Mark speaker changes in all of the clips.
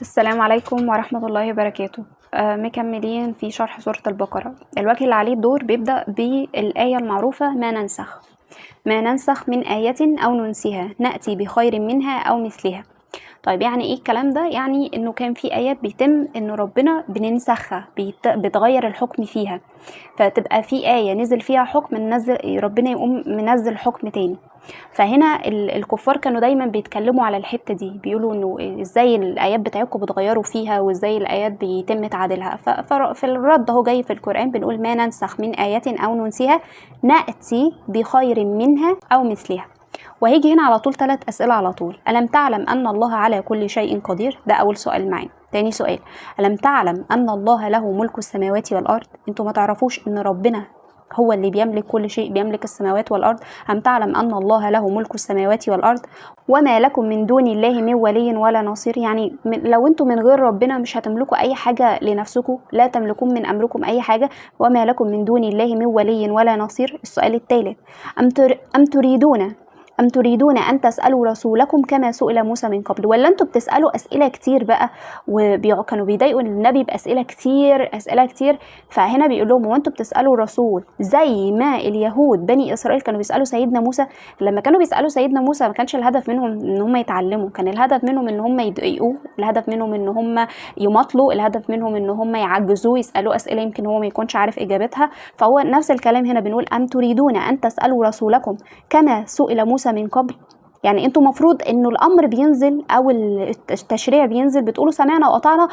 Speaker 1: السلام عليكم ورحمة الله وبركاته. مكملين في شرح سورة البقرة. الوجه اللي عليه الدور بيبدأ بالآية المعروفة ما ننسخ من آية أو ننسها نأتي بخير منها أو مثلها. طيب يعني ايه الكلام ده؟ يعني انه كان في آيات بيتم انه ربنا بننسخها، بتغير الحكم فيها، فتبقى في آية نزل فيها حكم ربنا يقوم منزل حكم تاني. فهنا الكفار كانوا دايما بيتكلموا على الحتة دي، بيقولوا انه ازاي الآيات بتاعتكم بتغيروا فيها وازاي الآيات بيتم تعديلها. ففي الرد اهو جاي في القرآن بنقول ما ننسخ من آية أو ننسيها نأتي بخير منها أو مثلها. وهيجي هنا على طول 3 أسئلة على طول. ألم تعلم أن الله على كل شيء قدير؟ ده أول سؤال معانا. تاني سؤال، ألم تعلم أن الله له ملك السماوات والأرض؟ انتوا ما تعرفوش ان ربنا هو اللي بيملك كل شيء، بيملك السماوات والأرض؟ أم تعلم أن الله له ملك السماوات والأرض وما لكم من دون الله من ولي ولا نصير. يعني لو انتوا من غير ربنا مش هتملكوا أي حاجة لنفسكم، لا تملكون من أمركم أي حاجة، وما لكم من دون الله من ولي ولا نصير. السؤال الثالث، أم تريدون أن تسألوا رسولكم كما سئل موسى من قبل؟ ولا أنتوا بتسألوا أسئلة كتير بقى وكانوا بيضايقوا النبي بأسئلة كتير. فهنا بيقول لهم وأنتوا بتسألوا الرسول زي ما اليهود بني إسرائيل كانوا بيسألوا سيدنا موسى؟ لما كانوا بيسألوا سيدنا موسى ما كانش الهدف منهم إن هم يتعلموا، كان الهدف منهم إن هم يضايقوه، الهدف منهم إن هم يماطلوا، الهدف منهم إن هم يعجزوه، يسألوا أسئلة يمكن هو ما يكونش عارف إجابتها. فهو نفس الكلام هنا، بنقول أم تريدون أن تسألوا رسولكم كما سئل موسى من قبل. يعني انتوا مفروض انه الامر بينزل او التشريع بينزل بتقولوا سمعنا وقطعنا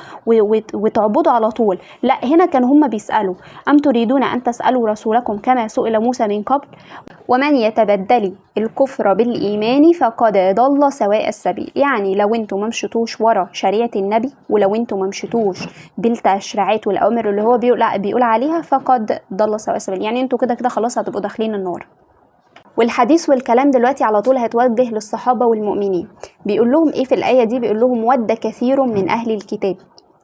Speaker 1: وتعبدوا على طول. لا، هنا كانوا هم بيسألوا ام تريدون ان تسألوا رسولكم كما سئل موسى من قبل ومن يتبدل الكفر بالايمان فقد ضل سواء السبيل. يعني لو انتوا ما مشيتوش ورا شريعه النبي، ولو انتوا ما مشيتوش بالتشريعات والاوامر اللي هو بيقول عليها، فقد ضل سواء السبيل. يعني انتوا كده خلاص هتبقوا داخلين النار. والحديث والكلام دلوقتي على طول هيتوجه للصحابة والمؤمنين. بيقول لهم ايه في الآية دي؟ بيقول لهم ود كثير من أهل الكتاب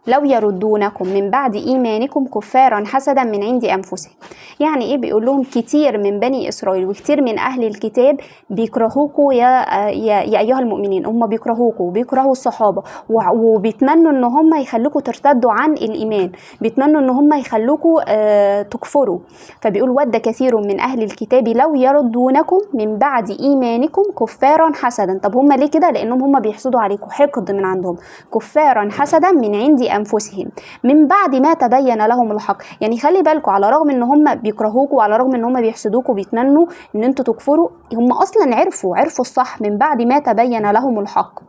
Speaker 1: لو يردونكم من بعد إيمانكم كفارا حسدا من عند أنفسهم. يعني إيه؟ بيقول لهم كتير من بني إسرائيل وكتير من أهل الكتاب بيكرهوكوا يا أيها المؤمنين. هم بيكرهوكوا وبيكرهوا الصحابة وبيتمنوا إن هم يخلوكوا ترتدوا عن الإيمان، بيتمنوا إن هم يخلوكوا تكفروا. فبيقول ود كثير من أهل الكتاب لو يردونكم من بعد إيمانكم كفارا حسدا. طب هم ليه كده؟ لأنهم هم بيحسدوا عليكم، حقد من عندهم. كفارا حسدا من عند أنفسهم من بعد ما تبين لهم الحق. يعني خلي بالكم، على رغم ان هم بيكرهوكوا وعلى رغم ان هم بيحسدوكوا وبيتمنوا ان انتوا تكفروا، هم اصلا عرفوا الصح من بعد ما تبين لهم الحق.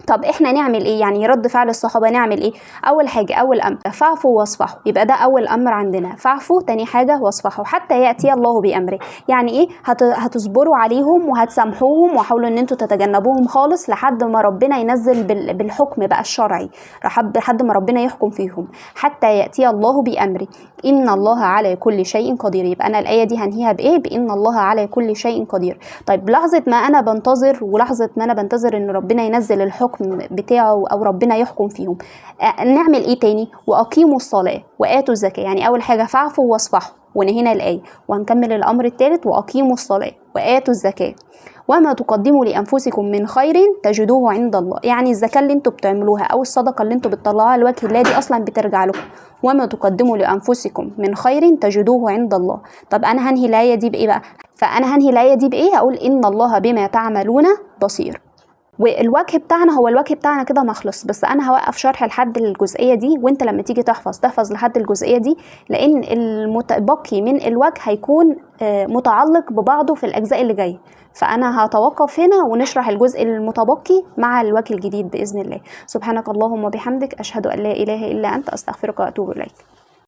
Speaker 1: طب احنا نعمل ايه؟ يعني رد فعل الصحابه نعمل ايه؟ اول حاجه، اول امر فاعفوا واصفحوا. يبقى ده اول امر عندنا، فاعفوا. تاني حاجه واصفحوا حتى ياتي الله بامره. يعني ايه؟ هتصبروا عليهم وهتسامحوهم وحاولوا ان انتوا تتجنبوهم خالص لحد ما ربنا ينزل بالحكم بقى الشرعي، لحد ما ربنا يحكم فيهم. حتى ياتي الله بامره ان الله على كل شيء قدير. يبقى انا الايه دي هنهيها بايه؟ بان الله على كل شيء قدير. طيب لحظه ما انا بنتظر ان ربنا ينزل الحكم بتاعه او ربنا يحكم فيهم، نعمل ايه تاني؟ واقيموا الصلاه واتوا الزكاه. يعني اول حاجه فاعفوا واصفحوا ونهينا الايه، وهنكمل الامر الثالث واقيموا الصلاه واتوا الزكاه. وما تقدموا لانفسكم من خير تجدوه عند الله. يعني الزكاه اللي انتوا بتعملوها او الصدقه اللي انتوا بتطلعوها لوجه الله دي اصلا بترجع لكم. وما تقدموا لانفسكم من خير تجدوه عند الله. طب انا هنهي الايه دي بايه بقى؟ هقول ان الله بما تعملون بصير. والوجه بتاعنا هو الوجه بتاعنا كده مخلص، بس انا هوقف شرح لحد الجزئيه دي، وانت لما تيجي تحفظ لحد الجزئيه دي، لان المتبقي من الوجه هيكون متعلق ببعضه في الاجزاء اللي جايه. فانا هتوقف هنا ونشرح الجزء المتبقي مع الوجه الجديد باذن الله. سبحانك اللهم وبحمدك، اشهد ان لا اله الا انت، استغفرك واتوب اليك.